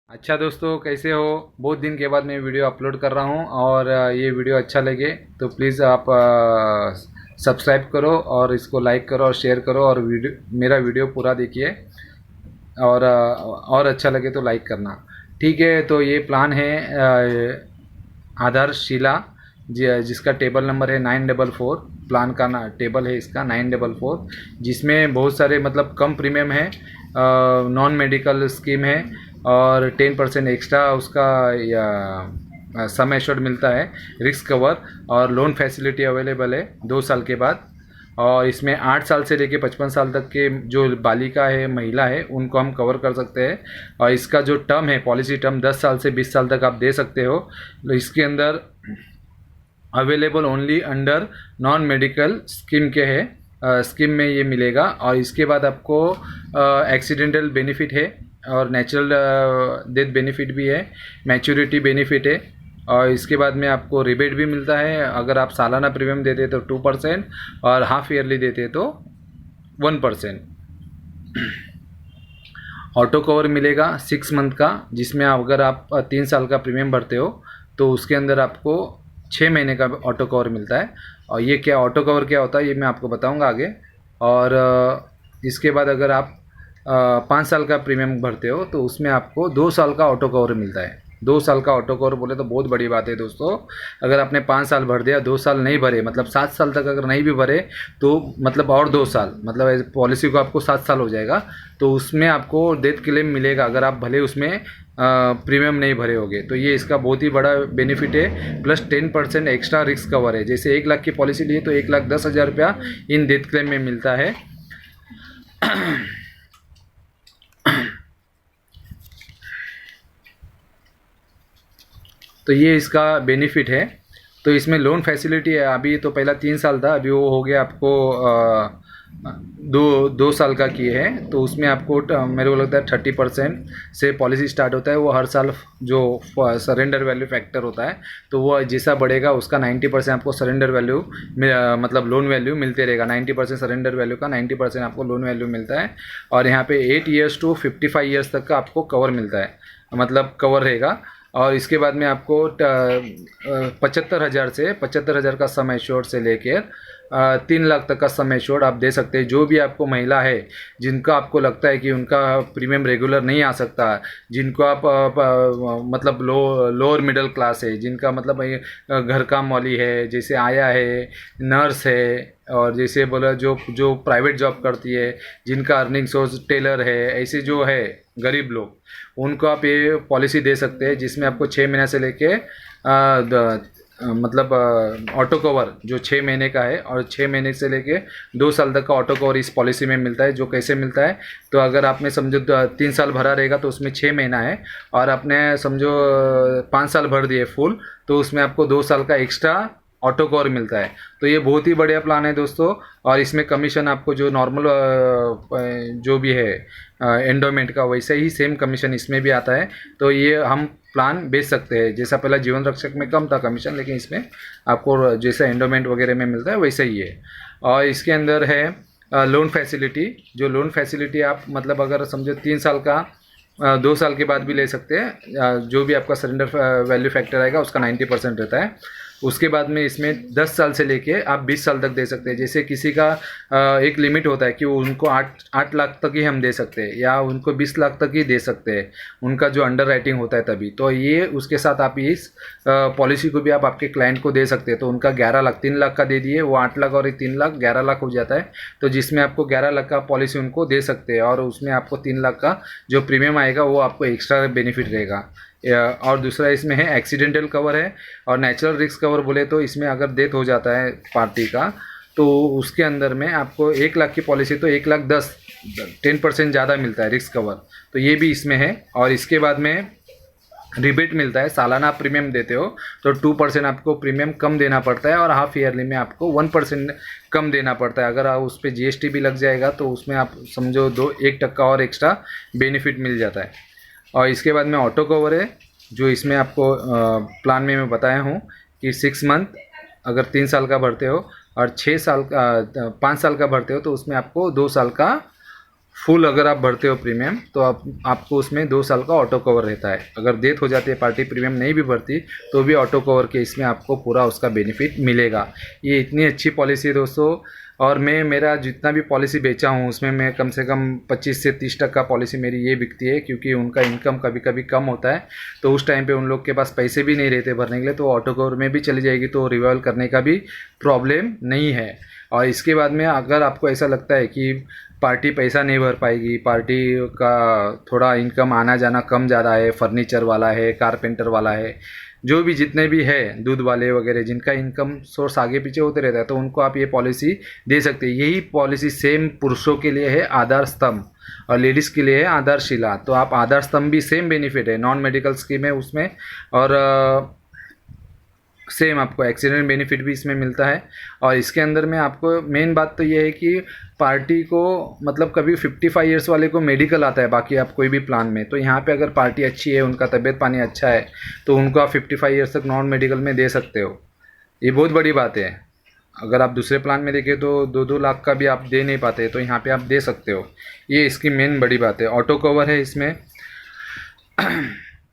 अच्छा दोस्तों, कैसे हो? बहुत दिन के बाद मैं वीडियो अपलोड कर रहा हूँ और ये वीडियो अच्छा लगे तो प्लीज़ आप सब्सक्राइब करो और इसको लाइक करो और शेयर करो और मेरा वीडियो पूरा देखिए और अच्छा लगे तो लाइक करना। ठीक है, तो ये प्लान है आधारशिला जिसका टेबल नंबर है 944। प्लान का ना टेबल है इसका 944, जिसमें बहुत सारे मतलब कम प्रीमियम है, नॉन मेडिकल स्कीम है और 10% एक्स्ट्रा उसका या सम एश्योर्ड मिलता है, रिस्क कवर और लोन फैसिलिटी अवेलेबल है 2 साल के बाद। और इसमें 8 साल से लेके 55 साल तक के जो बालिका है, महिला है, उनको हम कवर कर सकते हैं। और इसका जो टर्म है, पॉलिसी टर्म 10 साल से 20 साल तक आप दे सकते हो। तो इसके अंदर available only under non medical scheme के है, स्कीम में ये मिलेगा। और इसके बाद आपको एक्सीडेंटल बेनिफिट है और नेचुरल डेथ बेनिफिट भी है, मैच्योरिटी बेनिफिट है। और इसके बाद में आपको रिबेट भी मिलता है। अगर आप सालाना प्रीमियम देते तो 2% और हाफ ईयरली देते तो 1%। ऑटो कवर मिलेगा 6 मंथ का, जिसमें अगर आप 3 साल का प्रीमियम भरते हो तो उसके अंदर आपको 6 महीने का ऑटो कवर मिलता है। और ये क्या ऑटो कवर क्या होता है ये मैं आपको बताऊंगा आगे। और इसके बाद अगर आप 5 साल का प्रीमियम भरते हो तो उसमें आपको 2 साल का ऑटो कवर मिलता है। 2 साल का ऑटो कवर बोले तो बहुत बड़ी बात है दोस्तों। अगर आपने 5 साल भर दिया, 2 साल नहीं भरे, मतलब 7 साल तक अगर नहीं भी भरे तो मतलब और 2 साल, मतलब पॉलिसी को आपको 7 साल हो जाएगा। तो उसमें आपको डेथ क्लेम मिलेगा अगर आप भले उसमें प्रीमियम नहीं भरे होगे। तो ये इसका बहुत ही बड़ा बेनिफिट है। प्लस 10% एक्स्ट्रा रिस्क कवर है। जैसे 1 लाख की पॉलिसी लिए तो 1,10,000 रुपया इन डेथ क्लेम में मिलता है। तो ये इसका बेनिफिट है। तो इसमें लोन फैसिलिटी है। अभी तो पहला 3 साल था, अभी वो हो गया आपको दो साल का किए हैं। तो उसमें आपको मेरे को लगता है 30% से पॉलिसी स्टार्ट होता है। वो हर साल जो सरेंडर वैल्यू फैक्टर होता है तो वो जैसा बढ़ेगा उसका 90% आपको सरेंडर वैल्यू मतलब लोन वैल्यू मिलते रहेगा। 90% सरेंडर वैल्यू का 90% आपको लोन वैल्यू मिलता है। और यहाँ पे 8 ईयर्स टू 55 ईयर्स तक का आपको कवर मिलता है, मतलब कवर रहेगा। और इसके बाद में आपको 75,000 का सम एश्योर्ड से लेकर 3 लाख तक का सम एश्योर्ड आप दे सकते हैं। जो भी आपको महिला है जिनका आपको लगता है कि उनका प्रीमियम रेगुलर नहीं आ सकता, जिनको आप मतलब लोअर मिडिल क्लास है, जिनका मतलब घर काम वाली है, जैसे आया है, नर्स है, और जैसे बोला जो जो प्राइवेट जॉब करती है, जिनका अर्निंग सोर्स टेलर है, ऐसे जो है गरीब लोग, उनको आप ये पॉलिसी दे सकते हैं। जिसमें आपको 6 महीने से लेके मतलब ऑटो कवर जो 6 महीने का है और 6 महीने से लेके 2 साल तक का ऑटो कवर इस पॉलिसी में मिलता है। जो कैसे मिलता है, तो अगर आपने समझो 3 साल भरा रहेगा तो उसमें 6 महीना है, और आपने समझो 5 साल भर दिए फुल तो उसमें आपको 2 साल का एक्स्ट्रा ऑटो कवर मिलता है। तो ये बहुत ही बढ़िया प्लान है दोस्तों। और इसमें कमीशन आपको जो नॉर्मल जो भी है एंडोमेंट का, वैसे ही सेम कमीशन इसमें भी आता है। तो ये हम प्लान बेच सकते हैं। जैसा पहला जीवन रक्षक में कम था कमीशन, लेकिन इसमें आपको जैसा एंडोमेंट वगैरह में मिलता है वैसे ही है। और इसके अंदर है लोन फैसिलिटी। जो लोन फैसिलिटी आप मतलब अगर समझो 3 साल का 2 साल के बाद भी ले सकते हैं। जो भी आपका सरेंडर वैल्यू फैक्टर आएगा उसका 90% रहता है। उसके बाद में इसमें 10 साल से लेके आप 20 साल तक दे सकते हैं। जैसे किसी का एक लिमिट होता है कि उनको 8 लाख तक ही हम दे सकते हैं, या उनको 20 लाख तक ही दे सकते हैं, उनका जो अंडर राइटिंग होता है तभी। तो ये उसके साथ आप इस पॉलिसी को भी आप आपके क्लाइंट को दे सकते हैं। तो उनका 11 लाख, 3 लाख का दे दिए, वो 8 लाख और 3 लाख 11 लाख हो जाता है। तो जिसमें आपको 11 लाख का पॉलिसी उनको दे सकते हैं, और उसमें आपको 3 लाख का जो प्रीमियम आएगा वो आपको एक्स्ट्रा बेनिफिट रहेगा। और दूसरा इसमें है एक्सीडेंटल कवर है। और नेचुरल रिस्क कवर बोले तो इसमें अगर डेथ हो जाता है पार्टी का तो उसके अंदर में आपको 1 लाख की पॉलिसी तो 1,10,000 ज़्यादा मिलता है रिस्क कवर। तो ये भी इसमें है। और इसके बाद में रिबेट मिलता है। सालाना आप प्रीमियम देते हो तो 2% आपको प्रीमियम कम देना पड़ता है, और हाफ ईयरली में आपको 1% कम देना पड़ता है। अगर उस पर GST भी लग जाएगा तो उसमें आप समझो 1% और एक्स्ट्रा बेनिफिट मिल जाता है। और इसके बाद में ऑटो कवर है, जो इसमें आपको प्लान में मैं बताया हूँ कि 6 मंथ अगर 3 साल का भरते हो और 5 साल का भरते हो तो उसमें आपको 2 साल का फुल अगर आप भरते हो प्रीमियम तो आपको उसमें 2 साल का ऑटो कवर रहता है। अगर डेथ हो जाती है, पार्टी प्रीमियम नहीं भी भरती, तो भी ऑटो कवर के इसमें आपको पूरा उसका बेनिफिट मिलेगा। ये इतनी अच्छी पॉलिसी है दोस्तों। और मैं मेरा जितना भी पॉलिसी बेचा हूँ उसमें मैं कम से कम 25 से 30% पॉलिसी मेरी ये बिकती है, क्योंकि उनका इनकम कभी कभी कम होता है, तो उस टाइम पे उन लोग के पास पैसे भी नहीं रहते भरने के लिए, तो ऑटो कवर में भी चली जाएगी, तो रिवॉल्व करने का भी प्रॉब्लम नहीं है। और इसके बाद में अगर आपको ऐसा लगता है कि पार्टी पैसा नहीं भर पाएगी, पार्टी का थोड़ा इनकम आना जाना कम ज़्यादा है, फर्नीचर वाला है, कारपेंटर वाला है, जो भी जितने भी है दूध वाले वगैरह जिनका इनकम सोर्स आगे पीछे होते रहता है, तो उनको आप ये पॉलिसी दे सकते हैं। यही पॉलिसी सेम पुरुषों के लिए है आधार स्तंभ, और लेडीज़ के लिए है आधारशिला। तो आप आधार स्तंभ भी सेम बेनिफिट है, नॉन मेडिकल स्कीम है उसमें, और सेम आपको एक्सीडेंट बेनिफिट भी इसमें मिलता है। और इसके अंदर में आपको मेन बात तो ये है कि पार्टी को मतलब कभी 55 ईयर्स वाले को मेडिकल आता है, बाकी आप कोई भी प्लान में, तो यहाँ पे अगर पार्टी अच्छी है, उनका तबीयत पानी अच्छा है, तो उनको आप 55 ईयर्स तक नॉन मेडिकल में दे सकते हो। ये बहुत बड़ी बात है। अगर आप दूसरे प्लान में देखें तो 2-2 लाख का भी आप दे नहीं पाते, तो यहाँ पे आप दे सकते हो। ये इसकी मेन बड़ी बात है। ऑटो कवर है इसमें।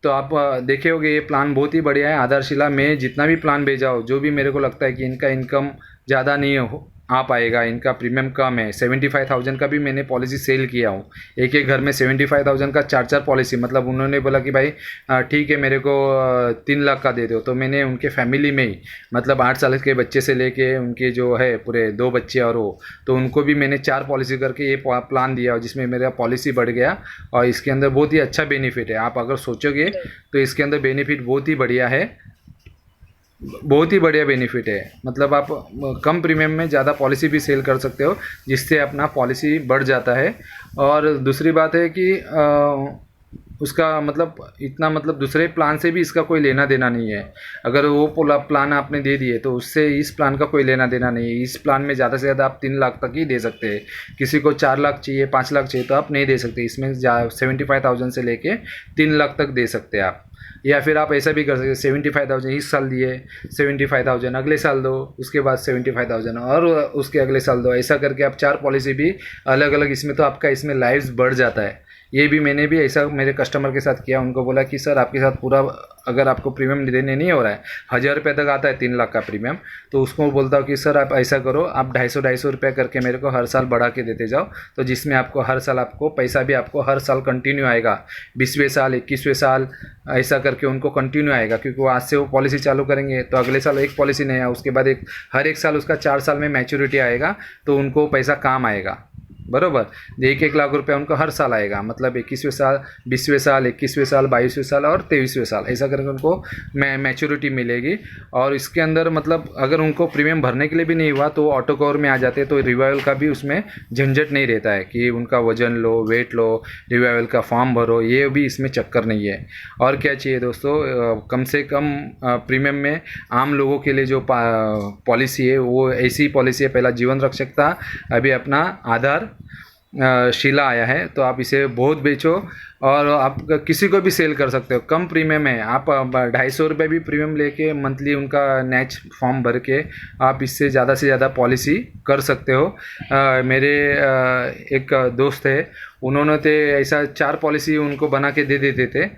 तो आप देखे होगे ये प्लान बहुत ही बढ़िया है। आधारशिला में जितना भी प्लान भेजा हो, जो भी मेरे को लगता है कि इनका इनकम ज़्यादा नहीं हो आ पाएगा, इनका प्रीमियम कम है, 75,000 का भी मैंने पॉलिसी सेल किया हूँ। एक एक घर में 75,000 का 4-4 पॉलिसी, मतलब उन्होंने बोला कि भाई ठीक है मेरे को 3 लाख का दे दो, तो मैंने उनके फैमिली में ही मतलब 8 साल के बच्चे से लेके उनके जो है पूरे 2 बच्चे और वो, तो उनको भी मैंने 4 पॉलिसी करके ये प्लान दिया, जिसमें मेरा पॉलिसी बढ़ गया। और इसके अंदर बहुत ही अच्छा बेनिफिट है। आप अगर सोचोगे तो इसके अंदर बेनिफिट बहुत ही बढ़िया है, बहुत ही बढ़िया बेनिफिट है। मतलब आप कम प्रीमियम में ज़्यादा पॉलिसी भी सेल कर सकते हो, जिससे अपना पॉलिसी बढ़ जाता है। और दूसरी बात है कि उसका मतलब इतना मतलब दूसरे प्लान से भी इसका कोई लेना देना नहीं है। अगर वो प्लान आपने दे दिए तो उससे इस प्लान का कोई लेना देना नहीं है। इस प्लान में ज़्यादा से ज़्यादा आप 3 लाख तक ही दे सकते हैं। किसी को 4 लाख चाहिए, 5 लाख चाहिए, तो आप नहीं दे सकते। इसमें 75,000 से लेके 3 लाख तक दे सकते हैं आप। या फिर आप ऐसा भी कर सकते हैं, 75,000 इस साल दिए, 75,000 अगले साल दो, उसके बाद 75,000 और उसके अगले साल दो। ऐसा करके आप 4 पॉलिसी भी अलग अलग, इसमें तो आपका इसमें लाइव्स बढ़ जाता है। ये भी मैंने भी ऐसा मेरे कस्टमर के साथ किया। उनको बोला कि सर आपके साथ पूरा अगर आपको प्रीमियम देने नहीं हो रहा है, 1,000 रुपये तक आता है 3 लाख का प्रीमियम, तो उसको बोलता हूँ कि सर आप ऐसा करो, आप 250 रुपये करके मेरे को हर साल बढ़ा के देते जाओ, तो जिसमें आपको हर साल आपको पैसा भी आपको हर साल कंटिन्यू आएगा। 20वें साल, 21वें साल ऐसा करके उनको कंटिन्यू आएगा, क्योंकि वो आज से वो पॉलिसी चालू करेंगे तो अगले साल एक पॉलिसी नहीं आया, उसके बाद हर एक साल उसका 4 साल में मैच्योरिटी आएगा, तो उनको पैसा काम आएगा। बरोबर, 1-1 लाख रुपया उनको हर साल आएगा। मतलब 21वें साल, 20वें साल, 21वें साल, 22वें साल और 23वें साल, ऐसा करके उनको मैच्योरिटी मिलेगी। और इसके अंदर मतलब अगर उनको प्रीमियम भरने के लिए भी नहीं हुआ तो ऑटो कवर में आ जाते हैं, तो रिवाइवल का भी उसमें झंझट नहीं रहता है कि उनका वजन लो, वेट लो, रिवाइवल का फॉर्म भरो, ये भी इसमें चक्कर नहीं है। और क्या चाहिए दोस्तों, कम से कम प्रीमियम में आम लोगों के लिए जो पॉलिसी है वो ऐसी पॉलिसी है। पहला जीवन रक्षक था, अभी अपना आधार शीला आया है, तो आप इसे बहुत बेचो और आप किसी को भी सेल कर सकते हो। कम प्रीमियम है, आप 250 रुपये भी प्रीमियम लेके मंथली उनका नैच फॉर्म भर के आप इससे ज़्यादा से ज़्यादा पॉलिसी कर सकते हो। मेरे एक दोस्त है, उन्होंने तो ऐसा 4 पॉलिसी उनको बना के दे देते थे,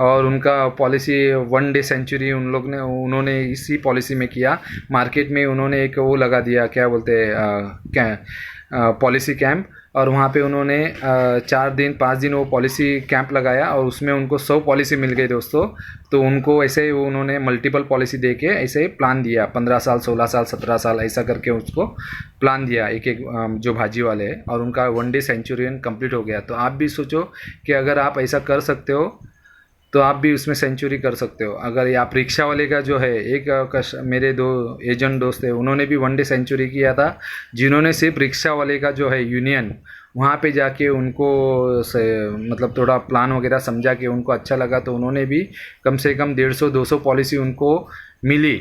और उनका पॉलिसी 1 डे सेंचुरी उन्होंने इसी पॉलिसी में किया। मार्केट में उन्होंने एक वो लगा दिया, क्या बोलते हैं, पॉलिसी कैंप, और वहाँ पे उन्होंने 4-5 दिन वो पॉलिसी कैंप लगाया, और उसमें उनको 100 पॉलिसी मिल गई दोस्तों। तो उनको ऐसे उन्होंने मल्टीपल पॉलिसी दे के ऐसे प्लान दिया, 15 साल, 16 साल, 17 साल ऐसा करके उसको प्लान दिया एक एक जो भाजी वाले हैं, और उनका 1 डे सेंचुरियन कंप्लीट हो गया। तो आप भी सोचो कि अगर आप ऐसा कर सकते हो तो आप भी उसमें सेंचुरी कर सकते हो। अगर आप रिक्शा वाले का जो है, एक मेरे 2 एजेंट दोस्त है, उन्होंने भी 1 डे सेंचुरी किया था, जिन्होंने सिर्फ रिक्शा वाले का जो है यूनियन, वहाँ पे जाके उनको मतलब थोड़ा प्लान वगैरह समझा के उनको अच्छा लगा, तो उन्होंने भी कम से कम 150-200 पॉलिसी उनको मिली।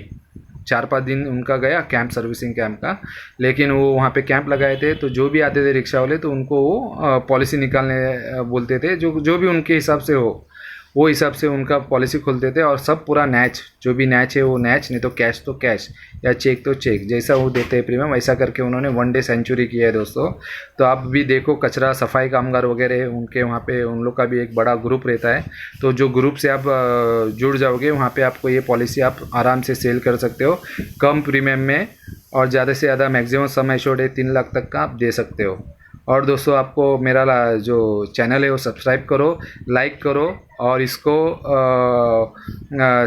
4-5 दिन उनका गया कैंप, सर्विसिंग कैंप का, लेकिन वो वहाँ पे कैंप लगाए थे, तो जो भी आते थे रिक्शा वाले तो उनको वो पॉलिसी निकालने बोलते थे, जो भी उनके हिसाब से हो वो हिसाब से उनका पॉलिसी खोलते थे, और सब पूरा नैच, जो भी नैच है वो नैच, नहीं तो कैश या चेक तो चेक, जैसा वो देते हैं प्रीमियम वैसा करके उन्होंने 1 डे सेंचुरी किया है दोस्तों। तो आप भी देखो, कचरा सफाई कामगार वगैरह है उनके वहाँ पे, उन लोग का भी एक बड़ा ग्रुप रहता है। तो जो ग्रुप से आप जुड़ जाओगे वहाँ पे आपको ये पॉलिसी आप आराम से सेल कर सकते हो कम प्रीमियम में, और ज़्यादा से ज़्यादा मैक्सिमम सम एश्योर्ड है 3 लाख तक का आप दे सकते हो। और दोस्तों आपको मेरा जो चैनल है वो सब्सक्राइब करो, लाइक करो, और इसको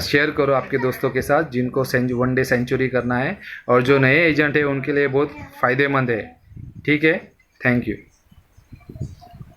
शेयर करो आपके दोस्तों के साथ जिनको 1 डे सेंचुरी करना है, और जो नए एजेंट है उनके लिए बहुत फ़ायदेमंद है। ठीक है, थैंक यू।